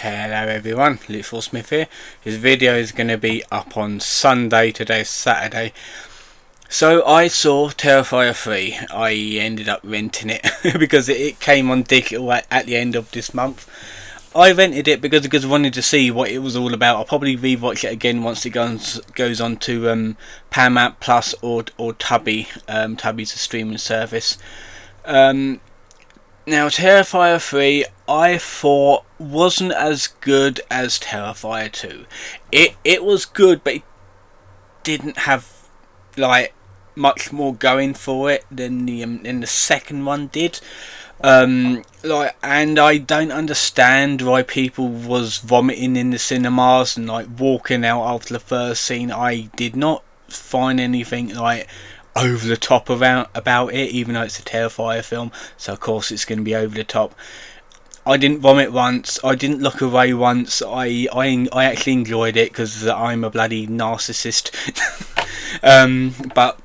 Hello everyone, Little Smith here. This video is going to be up on Sunday, today's Saturday. So I saw Terrifier 3. I ended up renting it because it came on digital at the end of this month. I rented it because I wanted to see what it was all about. I'll probably rewatch it again once it goes on to Paramount Plus or Tubi. Tubi's a streaming service. Now, Terrifier 3, I thought wasn't as good as Terrifier 2. It was good, but it didn't have like much more going for it than the second one did. And I don't understand why people was vomiting in the cinemas and like walking out after the first scene. I did not find anything like over the top about it, even though it's a Terrifier film, so of course it's going to be over the top. I didn't vomit once, I didn't look away once. I actually enjoyed it because I'm a bloody narcissist. But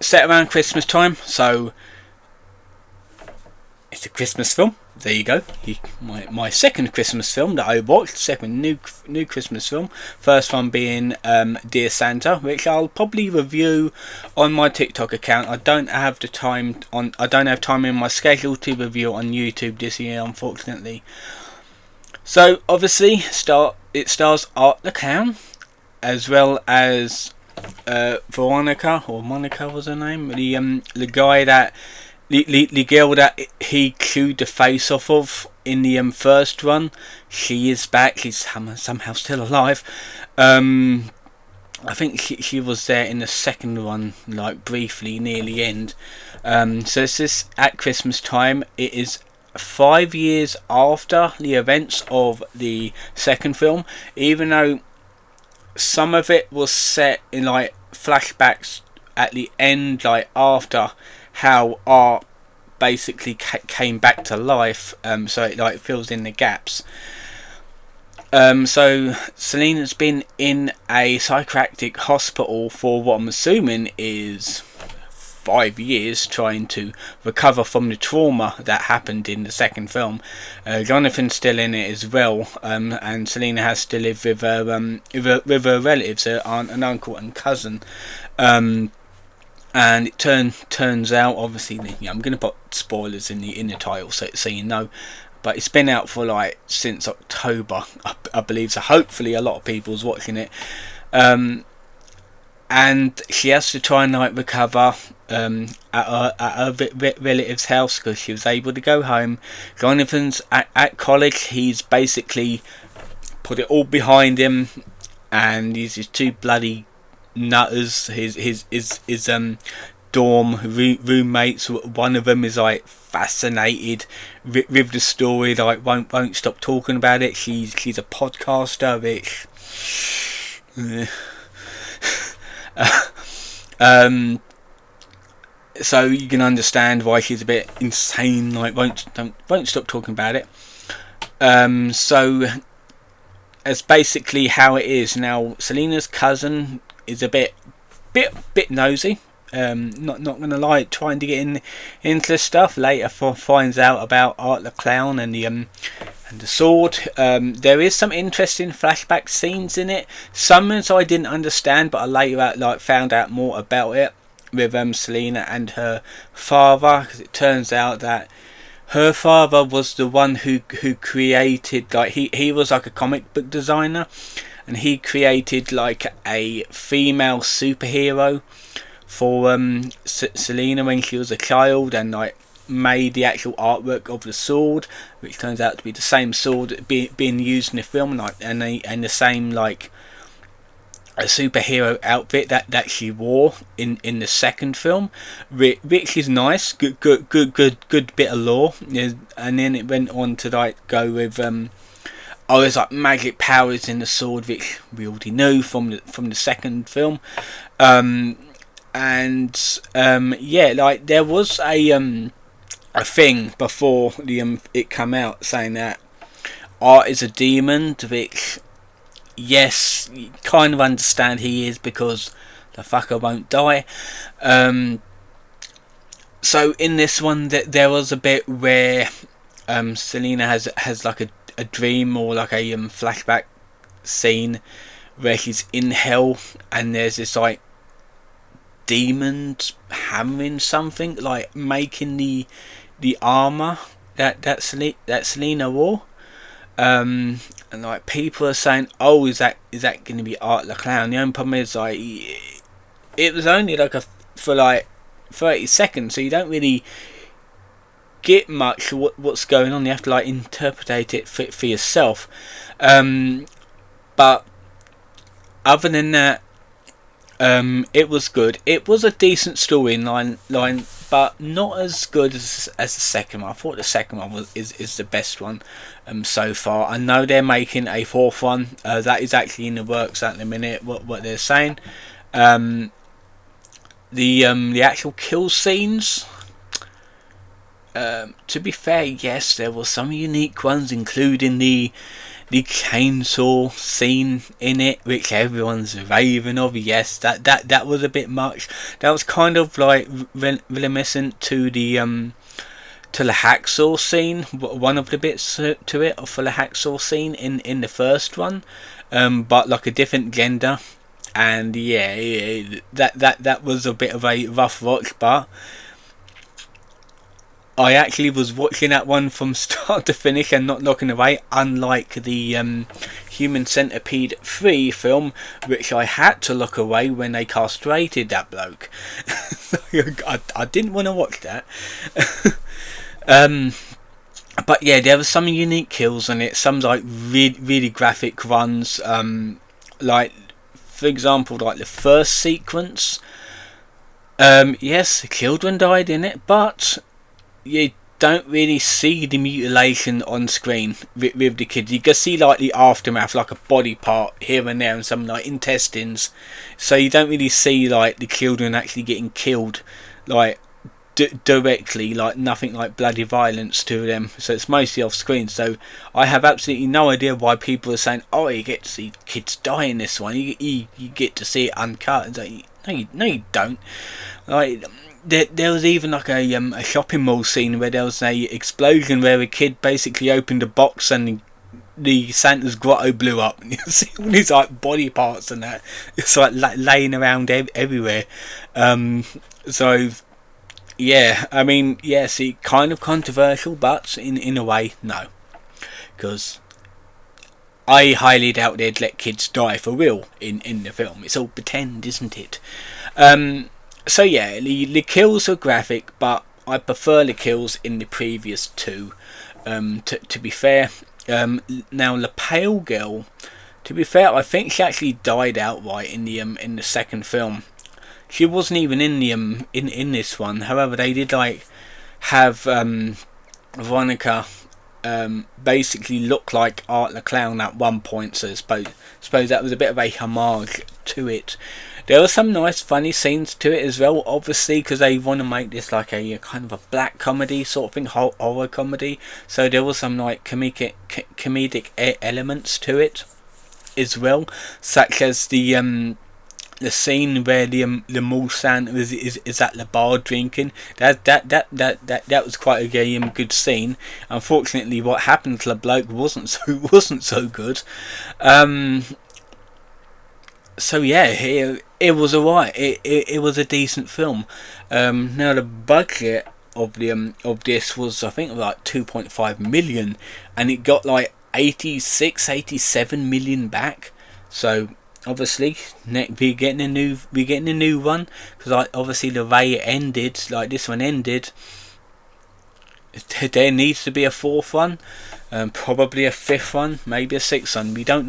set around Christmas time, so it's a Christmas film. There you go. My second Christmas film that I watched, second new Christmas film. First one being Dear Santa, which I'll probably review on my TikTok account. I don't have time in my schedule to review on YouTube this year, unfortunately. So obviously, it stars Art the Clown, as well as Veronica, or Monica was her name, the guy that. The girl that he chewed the face off of in the first one, she is back. She's somehow still alive. I think she was there in the second one, like briefly near the end. So this is at Christmas time. It is 5 years after the events of the second film, even though some of it was set in like flashbacks at the end, like after how Art basically came back to life, so it like fills in the gaps. So Selena's been in a psychiatric hospital for what I'm assuming is 5 years, trying to recover from the trauma that happened in the second film. Jonathan's still in it as well, and Selena has to live with her relatives, her aunt and uncle and cousin. And it turns out, obviously, I'm going to put spoilers in the title so you know, but it's been out for like since October, I believe. So hopefully a lot of people's watching it. And she has to try and like recover at her relative's house because she was able to go home. Jonathan's at college. He's basically put it all behind him, and he's just too bloody nutters. His dorm roommates, one of them is like fascinated with the story, like won't stop talking about it. She's a podcaster, which so you can understand why she's a bit insane, like won't stop talking about it. So that's basically how it is. Now Selena's cousin is a bit nosy, not gonna lie, trying to get into stuff. Later finds out about Art the Clown and the sword. There is some interesting flashback scenes in it, some as I didn't understand, but I later found out more about it with Selena and her father, because it turns out that her father was the one who created, like he was like a comic book designer, and he created like a female superhero for Selena when she was a child, and like made the actual artwork of the sword, which turns out to be the same sword being used in the film, like and the same like a superhero outfit that she wore in the second film, which is nice. Good bit of lore. And then it went on to like go with there's like magic powers in the sword, which we already knew from the second film. Yeah, like there was a thing before it come out saying that Art is a demon, which, yes, you kind of understand he is, because the fucker won't die. So in this one, there was a bit where Selena has like a dream or like a flashback scene where she's in hell, and there's this like demons hammering something, like making the armor that Selena wore. And like people are saying, "Oh, is that going to be Art the Clown?" The only problem is like it was only like for like 30 seconds, so you don't really get much what's going on. You have to like interpret it for yourself. But other than that, it was good. It was a decent storyline, but not as good as the second one. I thought the second one is the best one so far. I know they're making a fourth one. That is actually in the works at the minute. What they're saying. The actual kill scenes. To be fair, yes, there were some unique ones, including the chainsaw scene in it, which everyone's raving of. Yes, that was a bit much. That was kind of like reminiscent to the hacksaw scene. One of the bits to it for the hacksaw scene in the first one, but like a different gender. And yeah, that was a bit of a rough watch, but I actually was watching that one from start to finish and not looking away, unlike the Human Centipede 3 film, which I had to look away when they castrated that bloke. I didn't want to watch that. But yeah, there were some unique kills in it, some like really graphic runs, like for example like the first sequence. Yes, children died in it, but you don't really see the mutilation on screen with the kids. You can see like the aftermath, like a body part here and there and some like intestines, so you don't really see like the children actually getting killed like directly, like nothing like bloody violence to them, so it's mostly off screen. So I have absolutely no idea why people are saying, oh, you get to see kids die in this one, you get to see it uncut. It's like, no you don't. Like there was even like a shopping mall scene where there was a explosion where a kid basically opened a box and the Santa's grotto blew up, and you see all these like body parts and that. It's like laying around everywhere. So yeah, I mean, yes, it kind of controversial, but in a way, no, because I highly doubt they'd let kids die for real in the film. It's all pretend, isn't it? So yeah, the kills are graphic, but I prefer the kills in the previous two. To be fair, now the pale girl, to be fair, I think she actually died outright in the second film. She wasn't even in the in this one. However, they did like have Veronica basically look like Art the Clown at one point, so I suppose that was a bit of a homage to it. There were some nice funny scenes to it as well, obviously, because they want to make this like a kind of a black comedy sort of thing, horror comedy, so there was some like comedic elements to it as well, such as the scene where the mall Santa is at the bar drinking. That was quite a good scene. Unfortunately, what happened to the bloke wasn't so good. So yeah, it was alright. It was a decent film. Now the budget of this was, I think, like 2.5 million, and it got like 87 million back. So obviously we're getting a new one, because like obviously the way it ended, like this one ended, there needs to be a fourth one, probably a fifth one, maybe a sixth one. We don't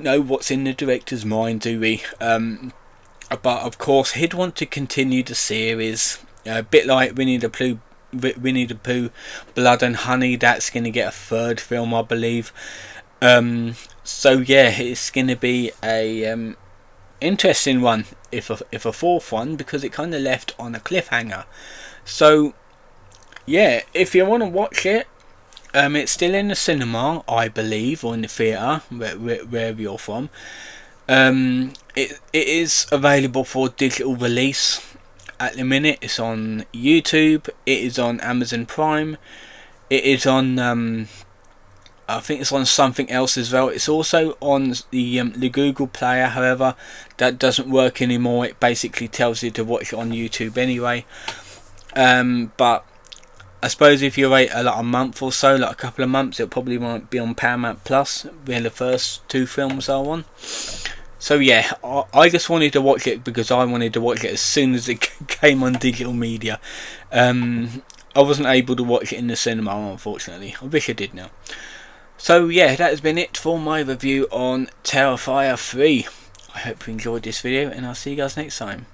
know what's in the director's mind, do we? But of course he'd want to continue the series, a bit like Winnie the Pooh Blood and Honey. That's going to get a third film, I believe. So yeah, it's going to be a interesting one if a fourth one, because it kind of left on a cliffhanger. So yeah, if you want to watch it, it's still in the cinema, I believe, or in the theatre, wherever you're from. It is available for digital release. at the minute. It's on YouTube, it is on Amazon Prime, it is on I think it's on something else as well. It's also on the Google Player. However, that doesn't work anymore. It basically tells you to watch it on YouTube anyway. But I suppose if you wait a month or so, like a couple of months, it'll probably might be on Paramount Plus, where the first 2 films are on. So yeah, I just wanted to watch it because I wanted to watch it as soon as it came on digital media. I wasn't able to watch it in the cinema, unfortunately. I wish I did now. So yeah, that has been it for my review on Terrifier 3. I hope you enjoyed this video, and I'll see you guys next time.